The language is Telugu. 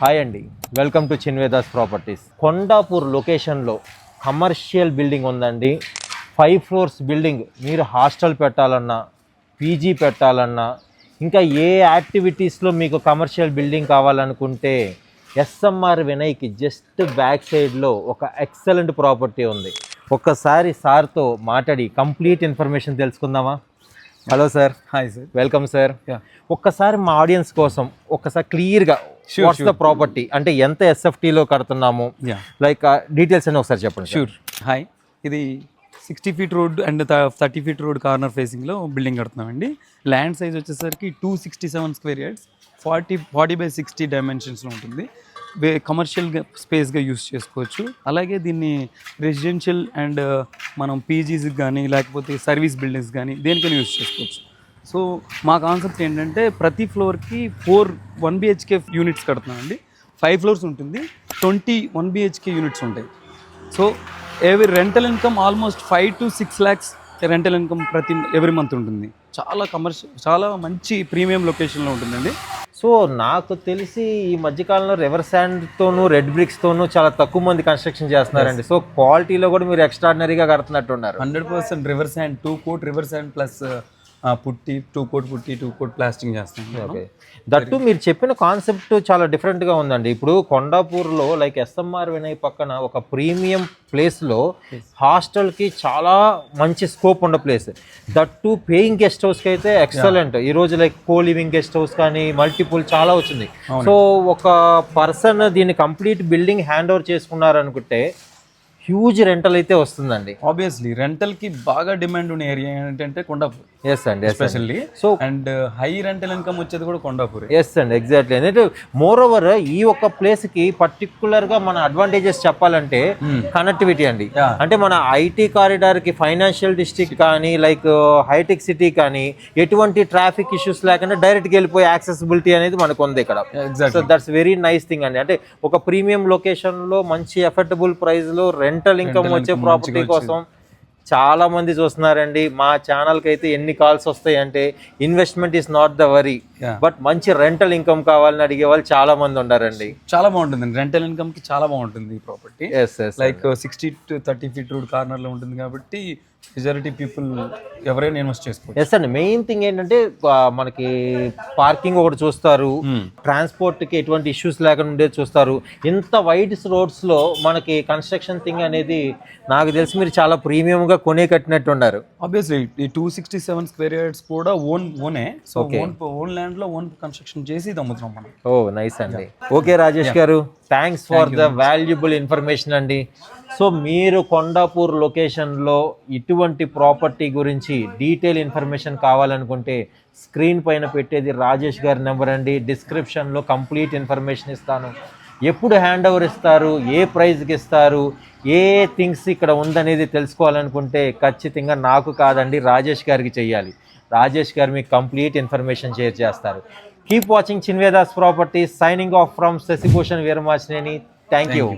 హాయ్ అండి, వెల్కమ్ టు చిన్వేదాస్ ప్రాపర్టీస్. కొండాపూర్ లొకేషన్లో కమర్షియల్ బిల్డింగ్ ఉందండి. 5 floors బిల్డింగ్. మీరు హాస్టల్ పెట్టాలన్నా, పీజీ పెట్టాలన్నా, ఇంకా ఏ యాక్టివిటీస్లో మీకు కమర్షియల్ బిల్డింగ్ కావాలనుకుంటే ఎస్ఎంఆర్ వినయ్కి జస్ట్ బ్యాక్ సైడ్లో ఒక ఎక్సలెంట్ ప్రాపర్టీ ఉంది. ఒక్కసారి సార్తో మాట్లాడి కంప్లీట్ ఇన్ఫర్మేషన్ తెలుసుకుందామా? Hello sir. Hi sir. Welcome sir. ఒక్కసారి మా ఆడియన్స్ కోసం ఒక్కసారి క్లియర్గా వాట్స్ ద ప్రాపర్టీ అంటే ఎంత ఎస్ఎఫ్టీలో కడుతున్నాము, లైక్ డీటెయిల్స్ అని ఒకసారి చెప్పండి. షూర్. హాయ్, ఇది 60 feet road and 30 feet road corner ఫేసింగ్లో బిల్డింగ్ కడుతున్నామండి. ల్యాండ్ సైజ్ వచ్చేసరికి 267 square yards, 40x60 డైమెన్షన్స్లో ఉంటుంది. కమర్షియల్గా స్పేస్గా యూస్ చేసుకోవచ్చు. అలాగే దీన్ని రెసిడెన్షియల్ అండ్ మనం పీజీస్కి కానీ లేకపోతే సర్వీస్ బిల్డింగ్స్ కానీ దేనికైనా యూస్ చేసుకోవచ్చు. సో మా కాన్సెప్ట్ ఏంటంటే ప్రతి ఫ్లోర్కి 4 1 BHK యూనిట్స్ కడుతున్నామండి. 5 floors ఉంటుంది, 20 1 BHK యూనిట్స్ ఉంటాయి. So rental income almost 5 to 6 lakhs rental income every month ఉంటుంది. చాలా మంచి ప్రీమియం లొకేషన్లో ఉంటుందండి. సో నాకు తెలిసి ఈ మధ్యకాలంలో రివర్ శాండ్తోనూ రెడ్ బ్రిక్స్తోనూ చాలా తక్కువ మంది కన్స్ట్రక్షన్ చేస్తున్నారండి. సో క్వాలిటీలో కూడా మీరు ఎక్స్ట్రాడినరీగా కడుతున్నట్టున్నారు. 100% river sand, 2 coat river sand plus పుట్టి 2 coat ప్లాస్టింగ్ చేస్తాం. ఓకే, దట్టు మీరు చెప్పిన కాన్సెప్ట్ చాలా డిఫరెంట్గా ఉందండి. ఇప్పుడు కొండాపూర్లో లైక్ ఎస్ఎంఆర్ వినయ్ పక్కన ఒక ప్రీమియం ప్లేస్లో హాస్టల్కి చాలా మంచి స్కోప్ ఉన్న ప్లేస్. దట్టు పేయింగ్ గెస్ట్ హౌస్కి అయితే ఎక్సలెంట్. ఈరోజు like co living guest house కానీ మల్టిపుల్ చాలా వచ్చింది. సో ఒక పర్సన్ దీన్ని కంప్లీట్ బిల్డింగ్ హ్యాండ్ ఓవర్ చేసుకున్నారనుకుంటే హ్యూజ్ రెంటల్ అయితే వస్తుందండి. ఆబ్వియస్లీ రెంటల్కి బాగా డిమాండ్ ఉన్న ఏరియా ఏంటంటే కొండాపూర్. ఎస్ అండి, especially. So and high rental income వచ్చేది కూడా కొండాపూర్. ఎస్ అండి, ఎగ్జాక్ట్లీ. ఎందుకంటే మోర్ ఓవర్ ఈ ఒక్క ప్లేస్కి పర్టికులర్గా మన అడ్వాంటేజెస్ చెప్పాలంటే కనెక్టివిటీ అండి. అంటే మన ఐటీ కారిడార్కి ఫైనాన్షియల్ డిస్ట్రిక్ట్ కానీ లైక్ హైటెక్ సిటీ కానీ ఎటువంటి ట్రాఫిక్ ఇష్యూస్ లేకుండా డైరెక్ట్గా వెళ్ళిపోయే యాక్సెసిబిలిటీ అనేది మనకు ఉంది ఇక్కడ. So that's very nice thing అండి. అంటే ఒక ప్రీమియం లొకేషన్లో మంచి అఫోర్డబుల్ ప్రైస్లో రెంటల్ ఇన్కమ్ వచ్చే ప్రాపర్టీ కోసం చాలా మంది చూస్తున్నారండి. మా ఛానల్కి అయితే ఎన్ని కాల్స్ వస్తాయి అంటే investment is not the worry, but మంచి రెంటల్ ఇన్కమ్ కావాలని అడిగే వాళ్ళు చాలా మంది ఉన్నారండి. చాలా బాగుంటుంది రెంటల్ ఇన్కమ్ కి, చాలా బాగుంటుంది ఈ property. Like 60 to 30 feet road corner లో ఉంటుంది కాబట్టి మెజారిటీ పీపుల్ ఎవరైనా ఇన్వెస్ట్ చేసుకోవచ్చు. ఎస్ అండి, మెయిన్ థింగ్ ఏంటంటే మనకి పార్కింగ్ ఒకటి చూస్తారు, ట్రాన్స్పోర్ట్ కి ఎటువంటి ఇష్యూస్ లేకుండా ఉండేది చూస్తారు. ఇంత వైడ్ రోడ్స్ లో మనకి కన్స్ట్రక్షన్ థింగ్ అనేది నాకు తెలిసి మీరు చాలా ప్రీమియం గా కొనే కట్టినట్టు ఉన్నారు. ఆబ్వియస్లీ ఈ 267 square yards కూడా ఓనే. సో ఓన్ ల్యాండ్ లో ఓన్ కన్స్ట్రక్షన్ చేసి ఇది అమ్ముతున్నాం మనం. ఓ నైస్ అండి. ఓకే రాజేష్ గారు, thanks for the valuable information అండి. సో మీరు కొండాపూర్ లొకేషన్లో ఇటువంటి ప్రాపర్టీ గురించి డీటెయిల్ ఇన్ఫర్మేషన్ కావాలనుకుంటే స్క్రీన్ పైన పెట్టేది రాజేష్ గారి నెంబర్ అండి. డిస్క్రిప్షన్లో కంప్లీట్ ఇన్ఫర్మేషన్ ఇస్తాను. ఎప్పుడు హ్యాండ్ ఓవర్ ఇస్తారు, ఏ ప్రైస్కి ఇస్తారు, ఏ థింగ్స్ ఇక్కడ ఉందనేది తెలుసుకోవాలనుకుంటే ఖచ్చితంగా నాకు కాదండి రాజేష్ గారికి చెయ్యాలి. రాజేష్ గారు మీకు కంప్లీట్ ఇన్ఫర్మేషన్ షేర్ చేస్తారు. Keep watching Chinvedas properties. Signing off from Shashibhushan Veeramachineni. Thank you.